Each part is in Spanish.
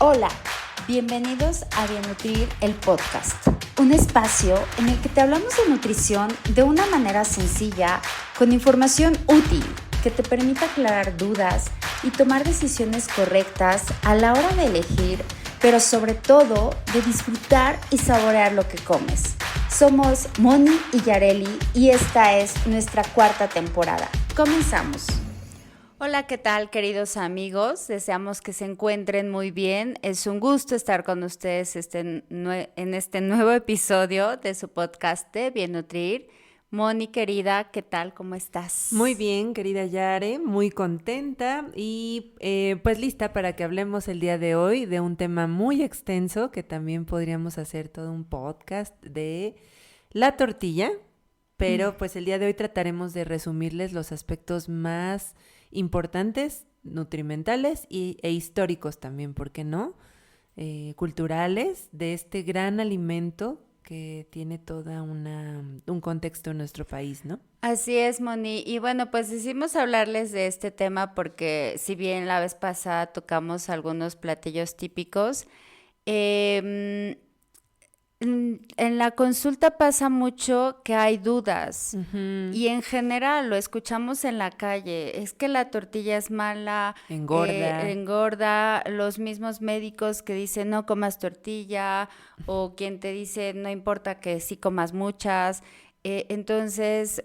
Hola, bienvenidos a Bienutrir, el podcast, un espacio en el que te hablamos de nutrición de una manera sencilla, con información útil que te permita aclarar dudas y tomar decisiones correctas a la hora de elegir, pero sobre todo de disfrutar y saborear lo que comes. Somos Moni y Yareli y esta es nuestra 4ª temporada. Comenzamos. Hola, ¿qué tal, queridos amigos? Deseamos que se encuentren muy bien. Es un gusto estar con ustedes en este nuevo episodio de su podcast de Bien Nutrir. Moni, querida, ¿qué tal? ¿Cómo estás? Muy bien, querida Yare, muy contenta y pues lista para que hablemos el día de hoy de un tema muy extenso que también podríamos hacer todo un podcast de la tortilla, pero pues el día de hoy trataremos de resumirles los aspectos más importantes, nutrimentales e históricos también, ¿por qué no? Culturales de este gran alimento que tiene toda un contexto en nuestro país, ¿no? Así es, Moni. Y bueno, pues decidimos hablarles de este tema porque si bien la vez pasada tocamos algunos platillos típicos, en la consulta pasa mucho que hay dudas y en general lo escuchamos en la calle, es que la tortilla es mala, engorda, los mismos médicos que dicen no comas tortilla o quien te dice no importa que sí comas muchas, entonces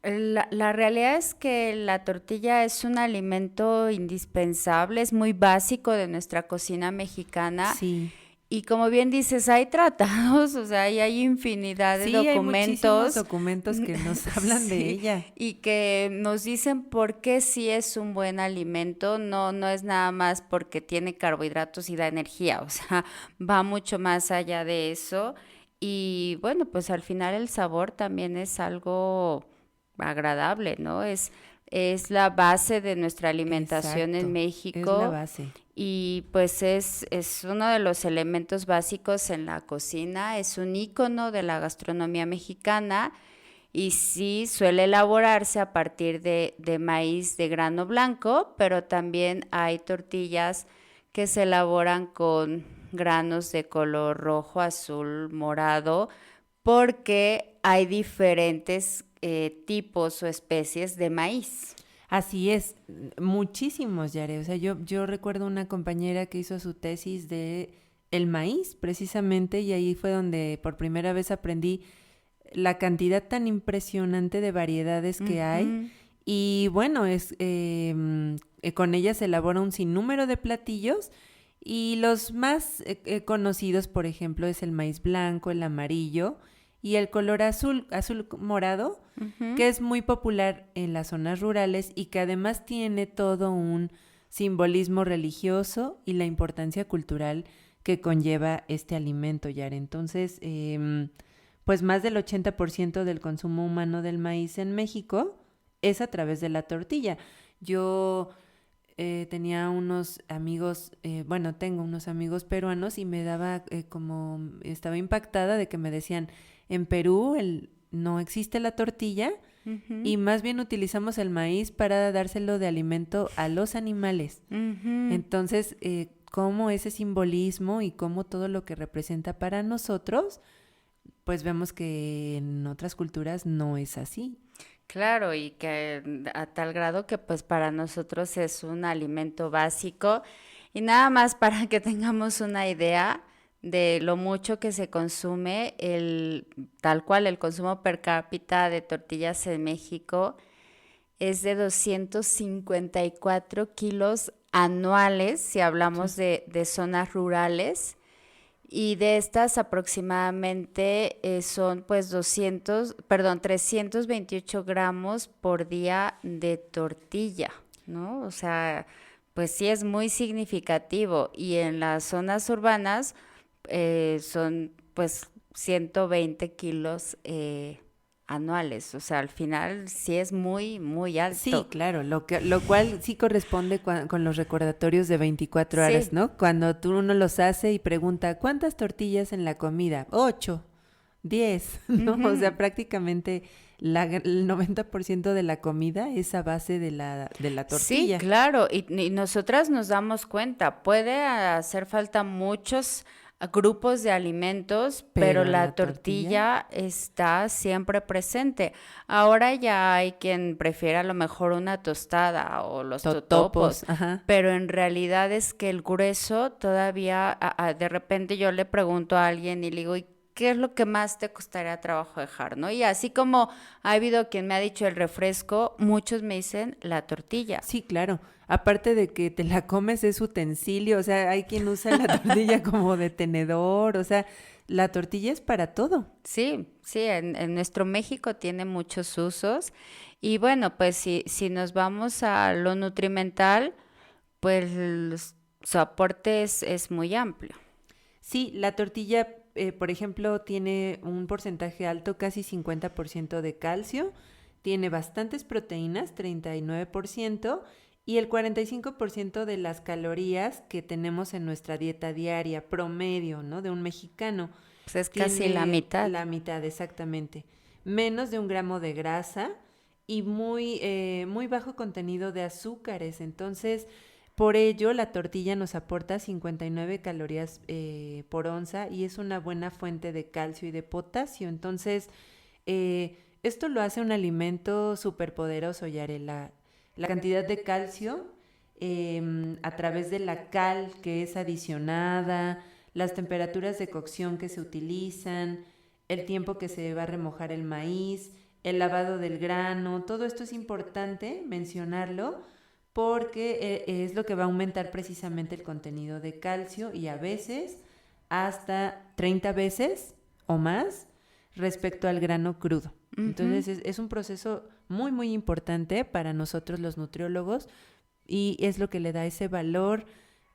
la realidad es que la tortilla es un alimento indispensable, es muy básico de nuestra cocina mexicana. Sí. Y como bien dices, hay tratados, o sea, hay infinidad de documentos. Hay muchísimos documentos que nos hablan de ella. Y que nos dicen por qué sí es un buen alimento, no es nada más porque tiene carbohidratos y da energía, o sea, va mucho más allá de eso. Y bueno, pues al final el sabor también es algo agradable, ¿no? Es la base de nuestra alimentación. Exacto, en México. Es la base. Y pues es uno de los elementos básicos en la cocina, es un ícono de la gastronomía mexicana y sí suele elaborarse a partir de maíz de grano blanco, pero también hay tortillas que se elaboran con granos de color rojo, azul, morado, porque hay diferentes tipos o especies de maíz. Así es, muchísimos, Yare. O sea, yo recuerdo una compañera que hizo su tesis de el maíz, precisamente, y ahí fue donde por primera vez aprendí la cantidad tan impresionante de variedades que hay. Y bueno, con ella se elabora un sinnúmero de platillos y los más conocidos, por ejemplo, es el maíz blanco, el amarillo y el color azul morado, que es muy popular en las zonas rurales y que además tiene todo un simbolismo religioso y la importancia cultural que conlleva este alimento, Yara. Entonces, pues más del 80% del consumo humano del maíz en México es a través de la tortilla. Yo tenía unos amigos, tengo unos amigos peruanos y me daba estaba impactada de que me decían, en Perú no existe la tortilla y más bien utilizamos el maíz para dárselo de alimento a los animales. Entonces, cómo ese simbolismo y cómo todo lo que representa para nosotros, pues vemos que en otras culturas no es así. Claro, y que a tal grado que pues para nosotros es un alimento básico. Y nada más para que tengamos una idea de lo mucho que se consume, tal cual el consumo per cápita de tortillas en México es de 254 kilos anuales, si hablamos de zonas rurales, y de estas aproximadamente son pues 328 gramos por día de tortilla, ¿no? O sea, pues sí es muy significativo, y en las zonas urbanas son pues 120 kilos anuales, o sea, al final sí es muy, muy alto. Sí, claro, lo cual sí corresponde con los recordatorios de 24 horas, sí, ¿no? Cuando uno los hace y pregunta, ¿cuántas tortillas en la comida? 8, 10, ¿no? O sea, prácticamente el 90% de la comida es a base de la Sí, tortilla. claro, y nosotras nos damos cuenta, puede hacer falta muchos grupos de alimentos, pero Pero la la tortilla, tortilla está siempre presente. Ahora ya hay quien prefiere a lo mejor una tostada o los totopos, totopos, ajá. pero en realidad es que el grueso todavía, de repente yo le pregunto a alguien y le digo, ¿y qué es lo que más te costaría trabajo dejar, no? Y así como ha habido quien me ha dicho el refresco, muchos me dicen la tortilla. Sí, claro. Aparte de que te la comes es utensilio, o sea, hay quien usa la tortilla como de tenedor, o sea, la tortilla es para todo. Sí, sí, en nuestro México tiene muchos usos. Y bueno, pues si nos vamos a lo nutrimental, pues su aporte es muy amplio. Sí, la tortilla, por ejemplo, tiene un porcentaje alto, casi 50% de calcio, tiene bastantes proteínas, 39%, y el 45% de las calorías que tenemos en nuestra dieta diaria, promedio, ¿no? De un mexicano, Pues es casi la tiene mitad. la mitad exactamente. Menos de 1 gramo de grasa y muy bajo contenido de azúcares. Entonces, por ello, la tortilla nos aporta 59 calorías por onza y es una buena fuente de calcio y de potasio. Entonces, esto lo hace un alimento súper poderoso, Yare. La cantidad de calcio a través de la cal que es adicionada, las temperaturas de cocción que se utilizan, el tiempo que se va a remojar el maíz, el lavado del grano, todo esto es importante mencionarlo porque es lo que va a aumentar precisamente el contenido de calcio y a veces hasta 30 veces o más respecto al grano crudo. Ujú. Entonces es un proceso muy, muy importante para nosotros los nutriólogos y es lo que le da ese valor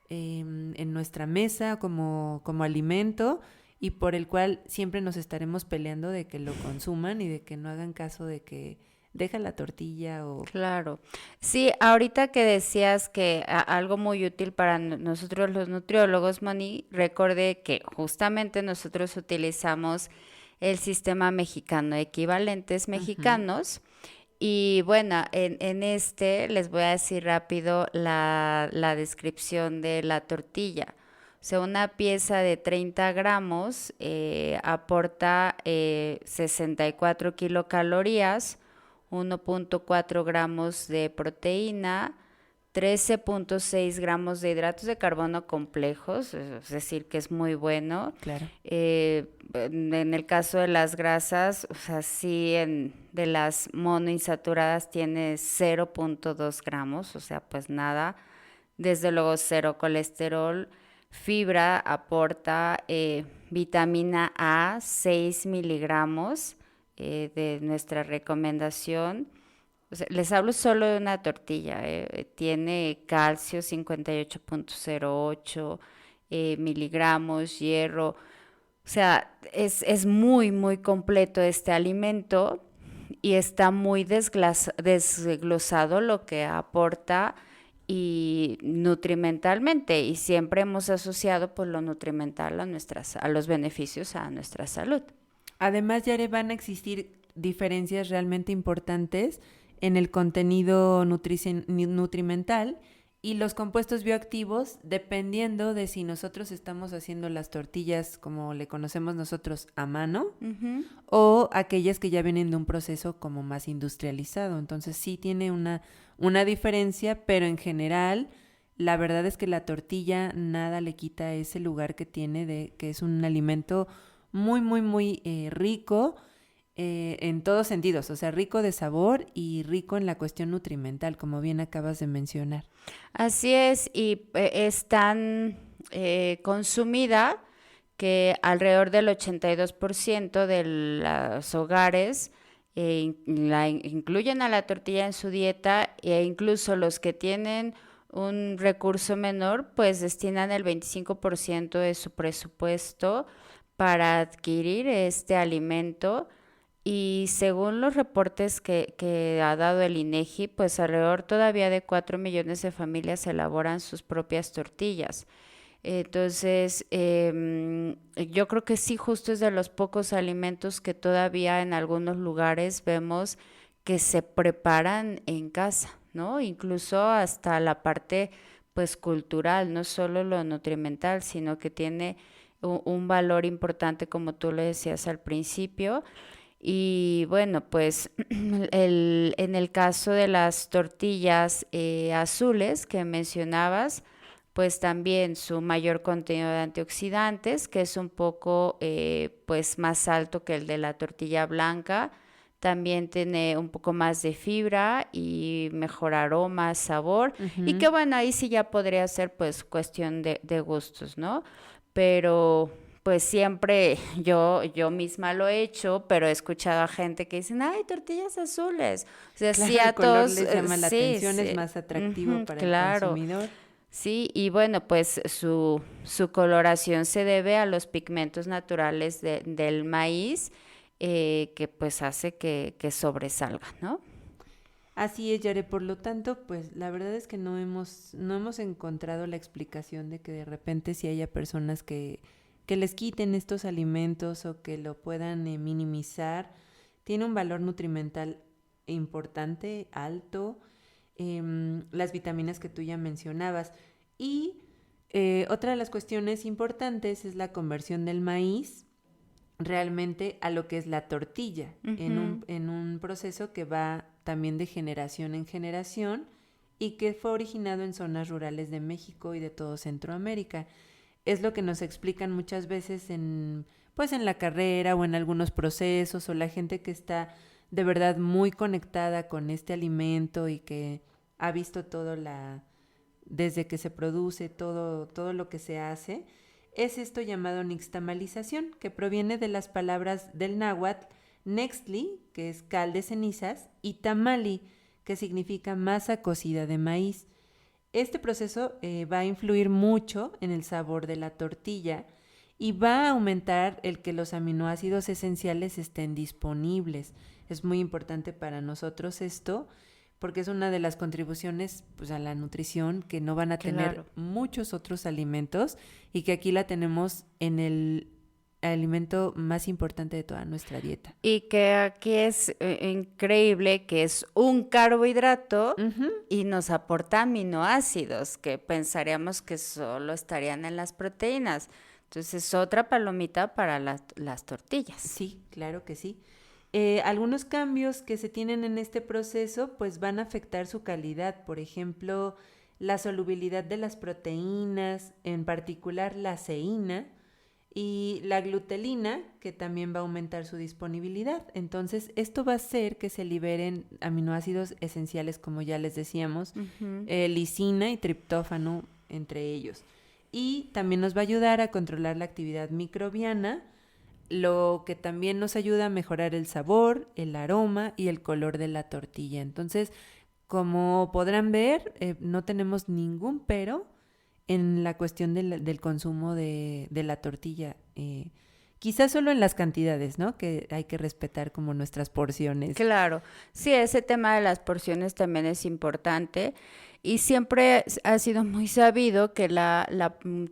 en nuestra mesa como alimento y por el cual siempre nos estaremos peleando de que lo consuman y de que no hagan caso de que deja la tortilla o... Claro. Sí, ahorita que decías que algo muy útil para nosotros los nutriólogos, Moni, recordé que justamente nosotros utilizamos el sistema mexicano, equivalentes Ujú, mexicanos. Y bueno, en este les voy a decir rápido la descripción de la tortilla. O sea, una pieza de 30 gramos aporta 64 kilocalorías, 1.4 gramos de proteína, 13.6 gramos de hidratos de carbono complejos, es decir, que es muy bueno. claro. En el caso de las grasas, o sea, sí, de las monoinsaturadas tiene 0.2 gramos, o sea, pues nada. Desde luego, cero colesterol. Fibra aporta vitamina A, 6 miligramos de nuestra recomendación. O sea, les hablo solo de una tortilla. Tiene calcio 58.08 miligramos, hierro. O sea, es muy, muy completo este alimento y está muy desglosado lo que aporta y nutrimentalmente. Y siempre hemos asociado pues lo nutrimental a los beneficios a nuestra salud. Además, Yare, van a existir diferencias realmente importantes en el contenido nutrimental y los compuestos bioactivos dependiendo de si nosotros estamos haciendo las tortillas como le conocemos nosotros a mano Ujú. o aquellas que ya vienen de un proceso como más industrializado. Entonces sí tiene una diferencia, pero en general la verdad es que la tortilla nada le quita ese lugar que tiene de que es un alimento muy, muy, muy rico en todos sentidos, o sea, rico de sabor y rico en la cuestión nutrimental, como bien acabas de mencionar. Así es, y es tan consumida que alrededor del 82% de los hogares incluyen a la tortilla en su dieta e incluso los que tienen un recurso menor, pues destinan el 25% de su presupuesto para adquirir este alimento y según los reportes que ha dado el INEGI, pues alrededor todavía de 4 millones de familias elaboran sus propias tortillas. Entonces, yo creo que sí, justo es de los pocos alimentos que todavía en algunos lugares vemos que se preparan en casa, ¿no? Incluso hasta la parte, pues, cultural, no solo lo nutrimental, sino que tiene un valor importante, como tú le decías al principio. Y bueno, pues en el caso de las tortillas azules que mencionabas, pues también su mayor contenido de antioxidantes, que es un poco pues más alto que el de la tortilla blanca. También tiene un poco más de fibra y mejor aroma, sabor. Y Ujú. que bueno, ahí sí ya podría ser pues cuestión de gustos, ¿no? Pero pues siempre yo misma lo he hecho, pero he escuchado a gente que dicen, ay, tortillas azules. O sea, sí Claro, el a color todos, les llama la sí, atención, es sí, más atractivo ujú, para el claro. consumidor. Sí, y bueno, pues su coloración se debe a los pigmentos naturales del maíz, que pues hace que sobresalga, ¿no? Así es, Yare. Por lo tanto, pues la verdad es que no hemos encontrado la explicación de que de repente si haya personas que les quiten estos alimentos o que lo puedan minimizar. Tiene un valor nutrimental importante, alto, las vitaminas que tú ya mencionabas. Y otra de las cuestiones importantes es la conversión del maíz realmente a lo que es la tortilla, Ujú. en un proceso que va también de generación en generación y que fue originado en zonas rurales de México y de todo Centroamérica. Es lo que nos explican muchas veces pues en la carrera o en algunos procesos, o la gente que está de verdad muy conectada con este alimento y que ha visto desde que se produce, todo lo que se hace. Es esto llamado nixtamalización, que proviene de las palabras del náhuatl nextli, que es cal de cenizas, y tamali, que significa masa cocida de maíz. Este proceso va a influir mucho en el sabor de la tortilla y va a aumentar el que los aminoácidos esenciales estén disponibles. Es muy importante para nosotros esto, porque es una de las contribuciones, pues, a la nutrición que no van a tener Claro. muchos otros alimentos, y que aquí la tenemos en el alimento más importante de toda nuestra dieta. Y que aquí es increíble que es un carbohidrato Ujú. y nos aporta aminoácidos, que pensaríamos que solo estarían en las proteínas. Entonces, otra palomita para las tortillas. Sí, claro que sí. Algunos cambios que se tienen en este proceso pues van a afectar su calidad. Por ejemplo, la solubilidad de las proteínas, en particular la ceína, y la glutelina, que también va a aumentar su disponibilidad. Entonces, esto va a hacer que se liberen aminoácidos esenciales, como ya les decíamos, Ujú. lisina y triptófano entre ellos. Y también nos va a ayudar a controlar la actividad microbiana, lo que también nos ayuda a mejorar el sabor, el aroma y el color de la tortilla. Entonces, como podrán ver, no tenemos ningún pero en la cuestión del consumo de la tortilla. Quizás solo en las cantidades, ¿no? Que hay que respetar como nuestras porciones. Claro, sí, ese tema de las porciones también es importante y siempre ha sido muy sabido que la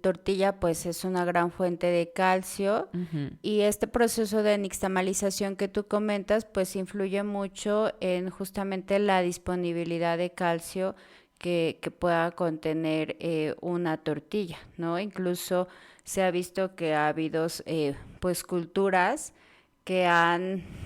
tortilla pues es una gran fuente de calcio Ujú. y este proceso de nixtamalización que tú comentas pues influye mucho en justamente la disponibilidad de calcio que pueda contener una tortilla, ¿no? Incluso se ha visto que ha habido pues culturas que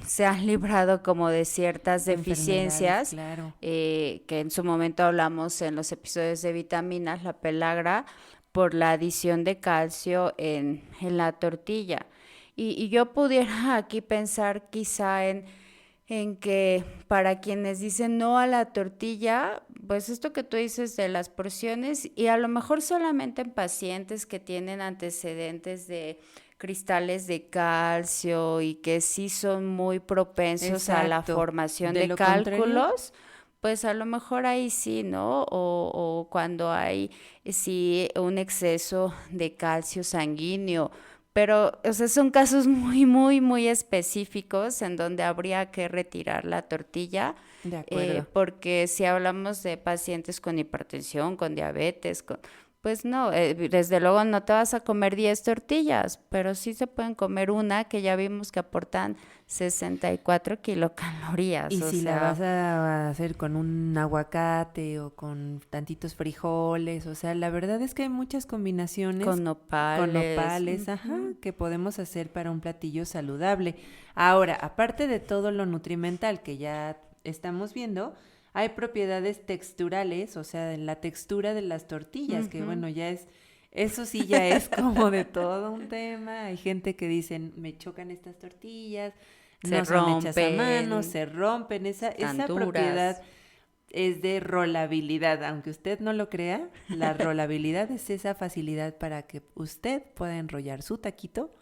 se han librado como de ciertas De enfermedades, deficiencias, claro. que en su momento hablamos en los episodios de vitaminas, la pelagra, por la adición de calcio en la tortilla. Y yo pudiera aquí pensar quizá en que para quienes dicen no a la tortilla, pues esto que tú dices de las porciones y a lo mejor solamente en pacientes que tienen antecedentes de cristales de calcio y que sí son muy propensos a la Exacto. formación De de lo contrario, cálculos, pues a lo mejor ahí sí, ¿no? O cuando hay sí un exceso de calcio sanguíneo, pero, o sea, son casos muy, muy, muy específicos en donde habría que retirar la tortilla, de acuerdo. porque si hablamos de pacientes con hipertensión, con diabetes, pues no, desde luego no te vas a comer 10 tortillas, pero sí se pueden comer una que ya vimos que aportan 64 kilocalorías. Y o si la sea, vas a hacer con un aguacate o con tantitos frijoles, o sea, la verdad es que hay muchas combinaciones con nopales. ajá, que podemos hacer para un platillo saludable. Ahora, aparte de todo lo nutrimental que ya estamos viendo, hay propiedades texturales, o sea, en la textura de las tortillas, que bueno, eso sí ya es como de todo un tema. Hay gente que dicen, me chocan estas tortillas, no son hechas a mano, se rompen. Esa propiedad es de rolabilidad. Aunque usted no lo crea, la rolabilidad es esa facilidad para que usted pueda enrollar su taquito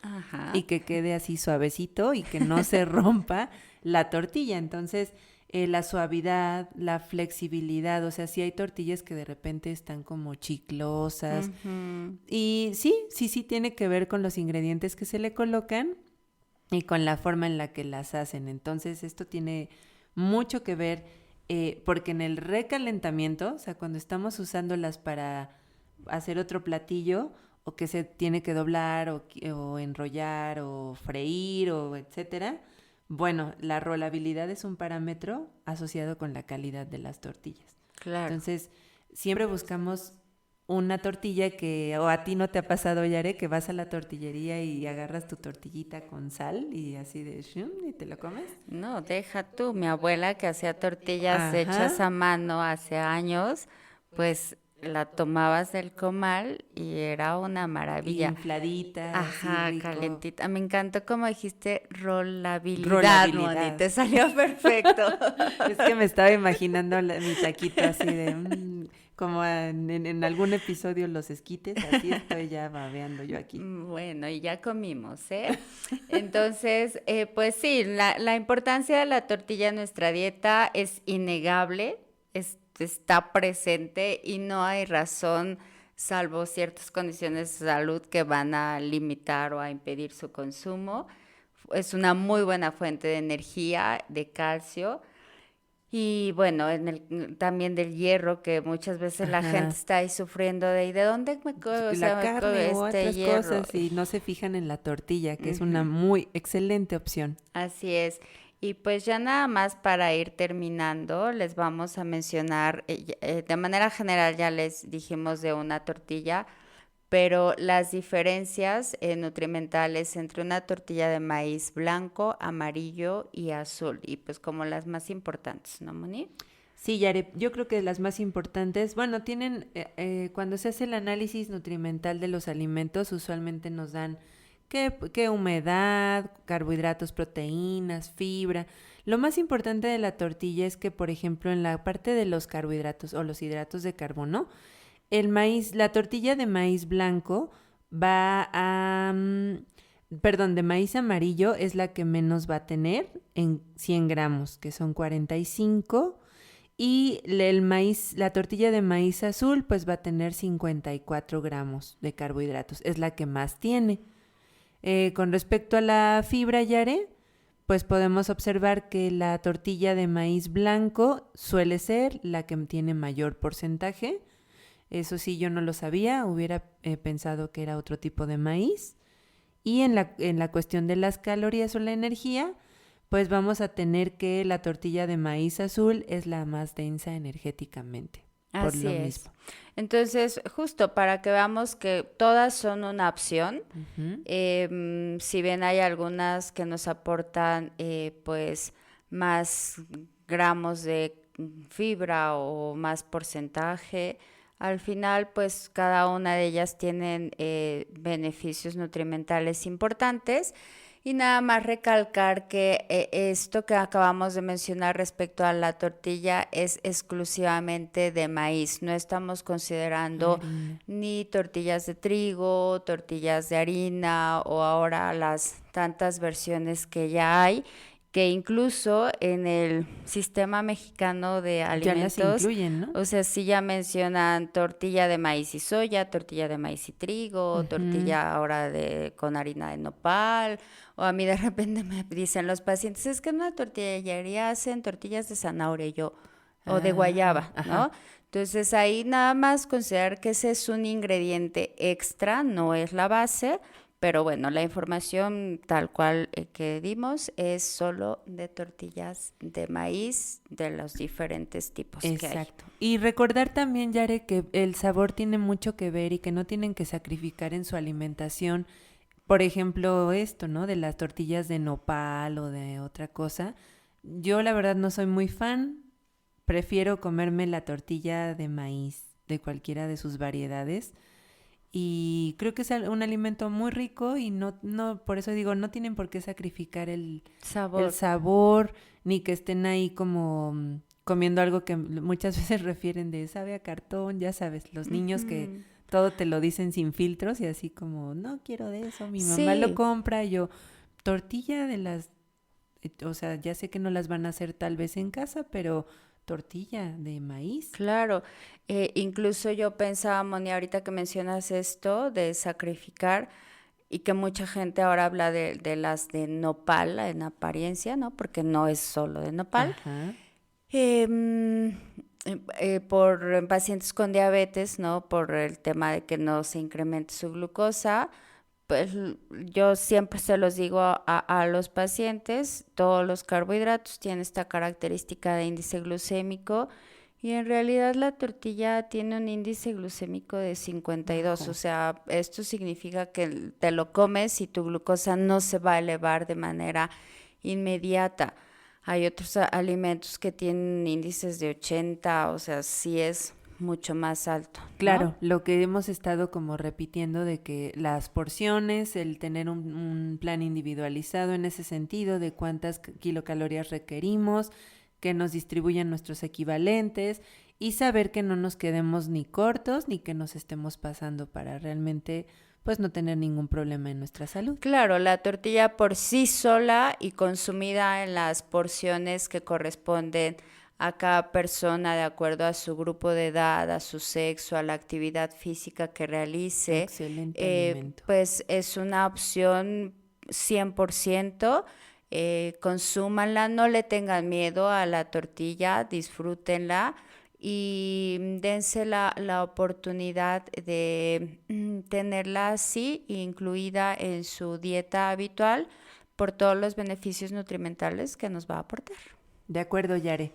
y que quede así suavecito y que no se rompa la tortilla. Entonces, la suavidad, la flexibilidad, o sea, sí hay tortillas que de repente están como chiclosas. Y sí tiene que ver con los ingredientes que se le colocan y con la forma en la que las hacen. Entonces, esto tiene mucho que ver, porque en el recalentamiento, o sea, cuando estamos usándolas para hacer otro platillo, o que se tiene que doblar, o enrollar, o freír, o etcétera, bueno, la rolabilidad es un parámetro asociado con la calidad de las tortillas. Claro. Entonces, siempre buscamos una tortilla que, o a ti no te ha pasado, Yare, que vas a la tortillería y agarras tu tortillita con sal y así de shum, y te lo comes. No, deja tú, mi abuela que hacía tortillas hechas a mano hace años, pues la tomabas del comal y era una maravilla. Infladita, ajá, así rico. calentita. Me encantó como dijiste rolabilidad. Moni, te salió perfecto. Es que me estaba imaginando mi taquito así de... como en algún episodio los esquites, así estoy ya babeando yo aquí. Bueno, y ya comimos, ¿eh? Entonces, pues sí, la importancia de la tortilla en nuestra dieta es innegable, está presente y no hay razón, salvo ciertas condiciones de salud que van a limitar o a impedir su consumo. Es una muy buena fuente de energía, de calcio. Y bueno, también del hierro, que muchas veces la gente está ahí sufriendo de dónde me la carne o otras hierro? cosas y no se fijan en la tortilla, que es una muy excelente opción. Así es. Y pues ya nada más para ir terminando, les vamos a mencionar, de manera general ya les dijimos de una tortilla, pero las diferencias nutrimentales entre una tortilla de maíz blanco, amarillo y azul, y pues como las más importantes, ¿no, Moni? Sí, Yare, yo creo que las más importantes, bueno, tienen, cuando se hace el análisis nutrimental de los alimentos, usualmente nos dan qué humedad, carbohidratos, proteínas, fibra. Lo más importante de la tortilla es que, por ejemplo, en la parte de los carbohidratos o los hidratos de carbono, la tortilla de maíz blanco de maíz amarillo es la que menos va a tener en 100 gramos, que son 45, y la tortilla de maíz azul pues va a tener 54 gramos de carbohidratos, es la que más tiene. Con respecto a la fibra, Yare, pues podemos observar que la tortilla de maíz blanco suele ser la que tiene mayor porcentaje. Eso sí, yo no lo sabía, hubiera pensado que era otro tipo de maíz. Y en la cuestión de las calorías o la energía, pues vamos a tener que la tortilla de maíz azul es la más densa energéticamente. Por lo mismo. Entonces, justo para que veamos que todas son una opción, si bien hay algunas que nos aportan pues más gramos de fibra o más porcentaje, al final pues cada una de ellas tienen beneficios nutrimentales importantes. Y nada más recalcar que esto que acabamos de mencionar respecto a la tortilla es exclusivamente de maíz. No estamos considerando ni tortillas de trigo, tortillas de harina o ahora las tantas versiones que ya hay, que incluso en el sistema mexicano de alimentos, ya las incluyen, ¿no? O sea, sí ya mencionan tortilla de maíz y soya, tortilla de maíz y trigo, tortilla ahora con harina de nopal, o a mí de repente me dicen los pacientes, es que en una tortillería hacen tortillas de zanahoria o de guayaba, ¿no? Entonces ahí nada más considerar que ese es un ingrediente extra, no es la base, pero bueno, la información tal cual que dimos es solo de tortillas de maíz de los diferentes tipos que hay. Exacto. Y recordar también, Yare, que el sabor tiene mucho que ver y que no tienen que sacrificar en su alimentación. Por ejemplo, esto, ¿no? De las tortillas de nopal o de otra cosa. Yo la verdad no soy muy fan. Prefiero comerme la tortilla de maíz de cualquiera de sus variedades. Y creo que es un alimento muy rico y no, por eso digo, no tienen por qué sacrificar el sabor, ni que estén ahí como comiendo algo que muchas veces refieren de sabe a cartón, ya sabes, los niños que todo te lo dicen sin filtros y así como, no quiero de eso, mi mamá lo compra, yo, tortilla de las, o sea, ya sé que no las van a hacer tal vez en casa, pero tortilla de maíz. Claro, incluso yo pensaba, Moni, ahorita que mencionas esto de sacrificar y que mucha gente ahora habla de las de nopal en apariencia, ¿no? Porque no es solo de nopal. Ajá. Por pacientes con diabetes, ¿no? Por el tema de que no se incremente su glucosa, pues yo siempre se los digo a los pacientes, todos los carbohidratos tienen esta característica de índice glucémico y en realidad la tortilla tiene un índice glucémico de 52, Ajá. o sea, esto significa que te lo comes y tu glucosa no se va a elevar de manera inmediata. Hay otros alimentos que tienen índices de 80, o sea, sí es mucho más alto, ¿no? Claro, lo que hemos estado como repitiendo de que las porciones, el tener un plan individualizado en ese sentido de cuántas kilocalorías requerimos, que nos distribuyan nuestros equivalentes y saber que no nos quedemos ni cortos ni que nos estemos pasando para realmente pues no tener ningún problema en nuestra salud. Claro, la tortilla por sí sola y consumida en las porciones que corresponden a cada persona de acuerdo a su grupo de edad, a su sexo, a la actividad física que realice, Excelente alimento. pues es una opción 100%. Consúmanla, no le tengan miedo a la tortilla, disfrútenla y dense la oportunidad de tenerla así, incluida en su dieta habitual, por todos los beneficios nutrimentales que nos va a aportar. De acuerdo, Yare.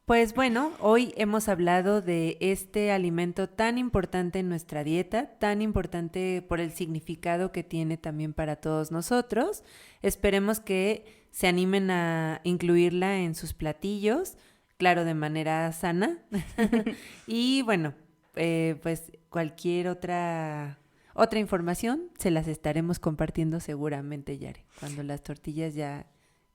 Pues bueno, hoy hemos hablado de este alimento tan importante en nuestra dieta, tan importante por el significado que tiene también para todos nosotros. Esperemos que se animen a incluirla en sus platillos, claro, de manera sana. Y bueno, pues cualquier otra información se las estaremos compartiendo seguramente, Yare, cuando las tortillas ya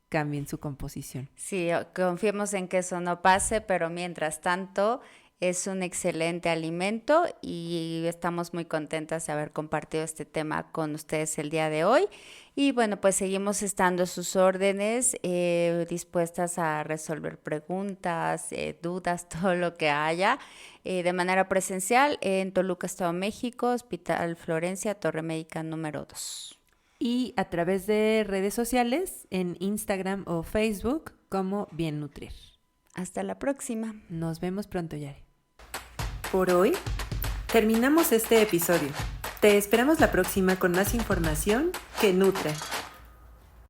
cambien su composición. Sí, confiemos en que eso no pase, pero mientras tanto es un excelente alimento y estamos muy contentas de haber compartido este tema con ustedes el día de hoy. Y bueno, pues seguimos estando a sus órdenes, dispuestas a resolver preguntas, dudas, todo lo que haya, de manera presencial en Toluca, Estado de México, Hospital Florencia, Torre Médica número 2. Y a través de redes sociales, en Instagram o Facebook, como Bien Nutrir. Hasta la próxima. Nos vemos pronto, Yare. Por hoy, terminamos este episodio. Te esperamos la próxima con más información que nutre.